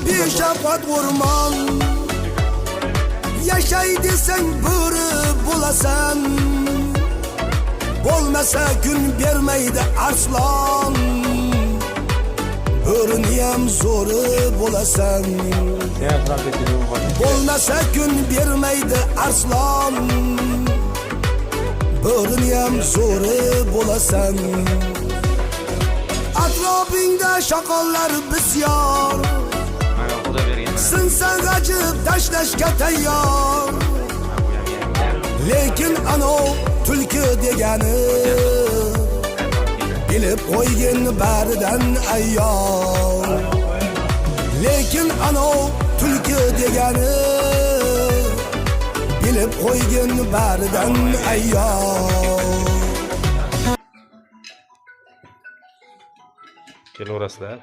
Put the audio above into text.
beshafqat o'rmon. Yashay desang bo'ri bo'lasan, bo'lmasa kun bermaydi arslon. Bo'riniyam zo'ri bo'lasan, bo'lmasa kun bermaydi arslon. Bo'riniyam zo'ri bo'lasan. Atrofingda shoqollar bisyor, sinsan g'ajib tashlashga tayyor. Lekin anov tulki degani bilib qo'ygin baridan ayyor. Lekin anov tulki degani bilib qo'ygin baridan ayyor. Kelaverasizlar.